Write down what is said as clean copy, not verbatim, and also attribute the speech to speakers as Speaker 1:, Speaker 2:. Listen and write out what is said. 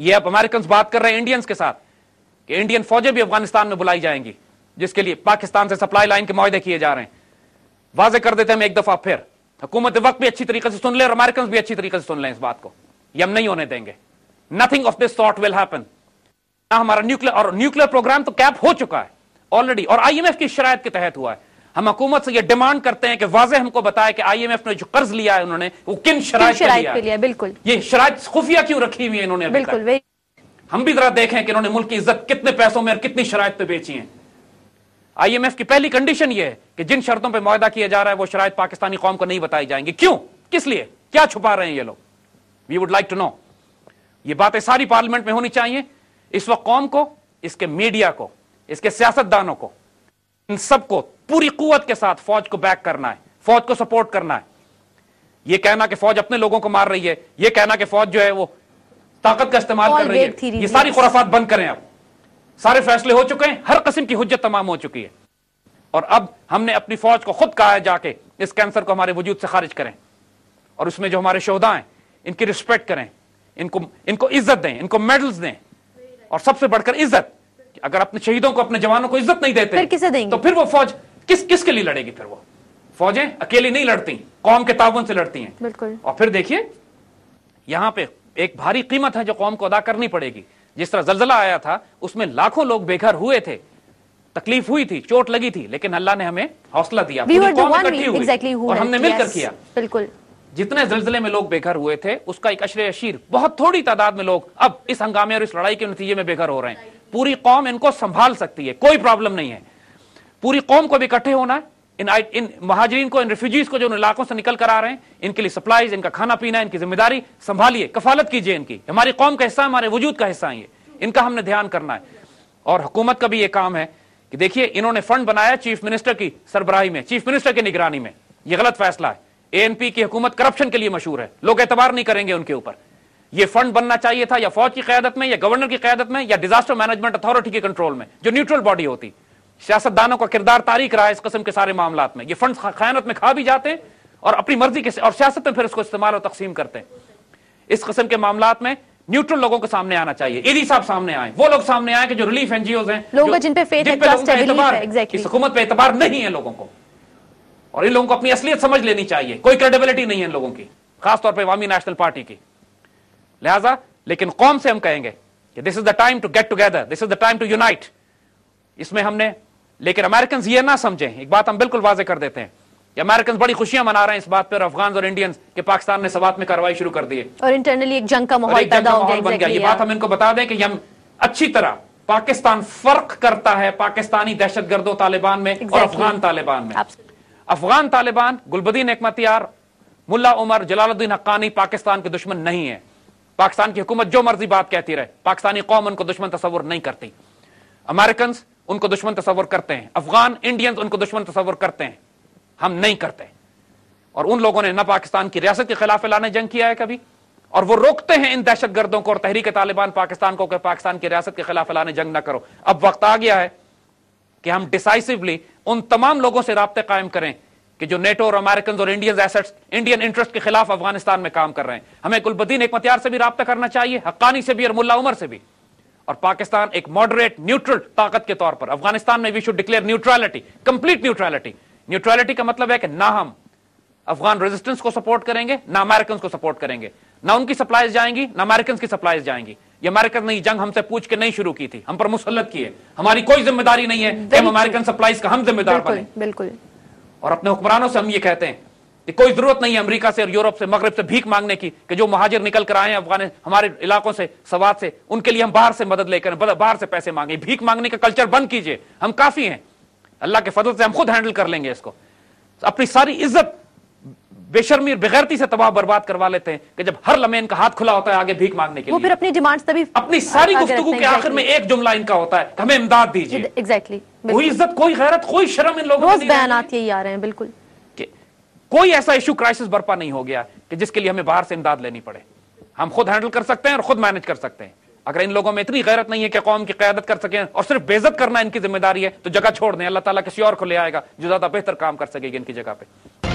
Speaker 1: ये अब अमेरिकन बात कर रहे हैं इंडियंस के साथ कि इंडियन फौजें भी अफगानिस्तान में बुलाई जाएंगी, जिसके लिए पाकिस्तान से सप्लाई लाइन के मुआहदे किए जा रहे हैं। वाजे कर देते हैं हम एक दफा फिर, हुकूमत वक्त भी अच्छी तरीके से सुन ले और अमेरिकन भी अच्छी तरीके से सुन लें इस बात को, ये हम नहीं होने देंगे। Nothing of this sort will happen. हमारा न्यूक्लियर प्रोग्राम तो कैप हो चुका है ऑलरेडी, और आईएमएफ की शरायत के तहत हुआ है। हम हुकूमत से ये डिमांड करते हैं कि वाजे हमको बताए कि आईएमएफ ने जो कर्ज लिया है उन्होंने वो किन शरायत पे लिया है।
Speaker 2: बिल्कुल,
Speaker 1: ये शरायत खुफिया क्यों रखी हुई है इन्होंने? बिल्कुल, हम भी जरा देखें कि इन्होंने मुल्क की इज्जत कितने पैसों में और कितनी शरायत पे बेची है। आईएमएफ की पहली कंडीशन ये है कि जिन शर्तों पे मुआहदा किया जा रहा है वो शरायत पाकिस्तानी कौम को नहीं बताई जाएंगी। क्यों, किस लिए, क्या छुपा रहे हैं ये लोग? We would like to know. ये बातें सारी पार्लियामेंट में होनी चाहिए। इस वक्त कौम को, इसके मीडिया को, इसके सियासतदानों को, इन सबको पूरी कुव्वत के साथ फौज को बैक करना है, फौज को सपोर्ट करना है। ये कहना कि फौज अपने लोगों को मार रही है, ये कहना कि फौज जो है वो ताकत का इस्तेमाल कर रही है, ये सारी खुराफात बंद करें। अब सारे फैसले हो चुके हैं, हर किस्म की हुज्जत तमाम हो चुकी है, और अब हमने अपनी फौज को खुद कहा है जाके इस कैंसर को हमारे वजूद से खारिज करें, और उसमें जो हमारे शोहदा हैं इनकी रिस्पेक्ट करें, इनको इज्जत दें, इनको मेडल्स दें, और सबसे बढ़कर इज्जत। अगर अपने शहीदों को, अपने जवानों को इज्जत नहीं देते
Speaker 2: फिर किसे देंगे? तो
Speaker 1: फिर वो फौज किसके लिए लड़ेगी? फिर वो फौजें अकेली नहीं लड़ती, कौम के ताउन से लड़ती हैं।
Speaker 2: बिल्कुल।
Speaker 1: और फिर देखिए यहां पे एक भारी कीमत है जो कौम को अदा करनी पड़ेगी। जिस तरह जलजला आया था उसमें लाखों लोग बेघर हुए थे, तकलीफ हुई थी, चोट लगी थी, लेकिन अल्लाह ने हमें हौसला दिया, पूरी कौम इकट्ठी हुई और हमने मिलकर किया।
Speaker 2: बिल्कुल।
Speaker 1: जितने जलजले में लोग बेघर हुए थे उसका एक अशरे अशीर, बहुत थोड़ी तादाद में लोग अब इस हंगामे और इस लड़ाई के नतीजे में बेघर हो रहे हैं। पूरी कौम इनको संभाल सकती है, कोई प्रॉब्लम नहीं है। पूरी कौम को भी इकट्ठे होना है। इन महाजरीन को, इन रिफ्यूजीज को जो इन इलाकों से निकल कर आ रहे हैं, इनके लिए सप्लाईज, इनका खाना पीना, इनकी जिम्मेदारी संभालिए, कफालत कीजिए इनकी। हमारी कौम का हिस्सा, हमारे वजूद का हिस्सा है, इनका हमने ध्यान करना है। और हुकूमत का भी ये काम है कि देखिए इन्होंने फंड बनाया चीफ मिनिस्टर की सरबराही में, चीफ मिनिस्टर की निगरानी में। यह गलत फैसला है। एएनपी की हुकूमत करप्शन के लिए मशहूर है, लोग एतबार नहीं करेंगे उनके ऊपर। यह फंड बनना चाहिए था या फौज की क़यादत में, या गवर्नर की क़यादत में, या डिजास्टर मैनेजमेंट अथॉरिटी के कंट्रोल में, जो न्यूट्रल बॉडी होती। सियासतदानों का किरदार तारीख रहा है इस किस्म के सारे मामलात में। ये फंड खयानत में खा भी जाते हैं और अपनी मर्जी के, और सियासत में फिर इसको इस्तेमाल और तकसीम करते हैं। इस किस्म के मामलात में न्यूट्रल लोगों को सामने आना चाहिए। ईडी साहब सामने आए, वो लोग सामने आए कि जो रिलीफ एनजीओ हैं,
Speaker 2: लोगों जिन पे फेथ है, ट्रस्ट है, बिलीफ है, एग्जैक्टली।
Speaker 1: इस हुकूमत पे एतबार नहीं है लोगों को, और इन लोगों को अपनी असलियत समझ लेनी चाहिए। कोई क्रेडिबिलिटी नहीं है इन लोगों की, खासतौर पर अवामी नेशनल पार्टी की। लिहाजा लेकिन कौम से हम कहेंगे कि this is the time to get together, this is the time to unite. इसमें हमने, लेकिन अमेरिकन ये ना समझें, एक बात हम बिल्कुल वाजे कर देते हैं कि अमेरिकन बड़ी खुशियां मना रहे हैं इस बात पर, अफगान और इंडियंस के पाकिस्तान ने सवात में कार्रवाई शुरू कर दी है
Speaker 2: और इंटरनली एक जंग का माहौल पैदा हो गया।
Speaker 1: ये बात हम इनको बता दें कि हम अच्छी तरह, पाकिस्तान फर्क करता है पाकिस्तानी दहशतगर्दों तालिबान में और अफगान तालिबान में। अफगान तालिबान, गुलबदीन हिकमतियार, मुल्ला उमर, जलालुद्दीन हक्कानी पाकिस्तान के दुश्मन नहीं है। पाकिस्तान की हुकूमत जो मर्जी बात कहती रहे, पाकिस्तानी कौम उनको दुश्मन तस्वुर नहीं करती। अमेरिकन उनको दुश्मन तस्वुर करते हैं, अफगान इंडियंस उनको दुश्मन तस्वुर करते हैं, हम नहीं करते। और उन लोगों ने न पाकिस्तान की रियासत के खिलाफ ऐलान जंग किया है कभी, और वो रोकते हैं इन दहशतगर्दों को और तहरीक तालिबान पाकिस्तान को कि पाकिस्तान की रियासत के खिलाफ ऐलान जंग न करो। अब वक्त आ गया है कि हम डिसाइसिवली उन तमाम लोगों से राब्ते कायम करें कि जो नेटो और अमेरिकन और इंडियन एसेट्स, इंडियन इंटरेस्ट के खिलाफ अफगानिस्तान में काम कर रहे हैं। हमें गुलबदीन हिकमतियार से भी राब्ता करना चाहिए, हक्कानी से भी और मुल्ला उमर से भी। और पाकिस्तान एक मॉडरेट न्यूट्रल ताकत के तौर पर अफगानिस्तान में we should declare neutrality, complete neutrality. Neutrality का मतलब है कि ना हम अफगान रेजिस्टेंस को सपोर्ट करेंगे, ना अमेरिकन को सपोर्ट करेंगे, ना उनकी सप्लाईज जाएंगी, ना अमेरिकन की सप्लाईज जाएंगी। ये अमेरिकन ने जंग हमसे पूछ के नहीं शुरू की थी, हम पर मुसल्लत की है। हमारी कोई जिम्मेदारी नहीं है कि हम अमेरिकन सप्लाईज का हम जिम्मेदार बने।
Speaker 2: बिल्कुल।
Speaker 1: और अपने हुक्मरानों से हम ये कहते हैं कि कोई जरूरत नहीं है अमेरिका से और यूरोप से, मगरब से भीख मांगने की कि जो महाजिर निकल कर आए हैं अफगान हमारे इलाकों से, सवात से, उनके लिए हम बाहर से मदद लेकर, बाहर से पैसे मांगे। भीख मांगने का कल्चर बंद कीजिए, हम काफी हैं, अल्लाह के फजल से हम खुद हैंडल कर लेंगे इसको। अपनी सारी इज्जत बेशर्मी और बेगैरती से तबाह बर्बाद करवा लेते हैं कि जब हर लम्हे इनका हाथ खुला होता है आगे भीख मांगने के लिए।
Speaker 2: वो फिर अपनी डिमांड्स तभी, अपनी
Speaker 1: सारी गुफ्तगू के आखिर में एक जुमला इनका होता है, हमें इमदाद दीजिए।
Speaker 2: एग्जैक्टली।
Speaker 1: कोई इज्जत, कोई गैरत, कोई शर्म इन लोगों
Speaker 2: रोज बयानात यही आ रहे हैं। बिल्कुल।
Speaker 1: कोई ऐसा इशू, क्राइसिस बर्पा नहीं हो गया कि जिसके लिए हमें बाहर से इमदाद लेनी पड़े। हम खुद हैंडल कर सकते हैं और खुद मैनेज कर सकते हैं। अगर इन लोगों में इतनी गैरत नहीं है कि कौम की क़यादत कर सकें और सिर्फ बेइज्जत करना इनकी जिम्मेदारी है, तो जगह छोड़ दें, अल्लाह ताला किसी और को ले आएगा जो ज्यादा बेहतर काम कर सकेगी इनकी जगह पे।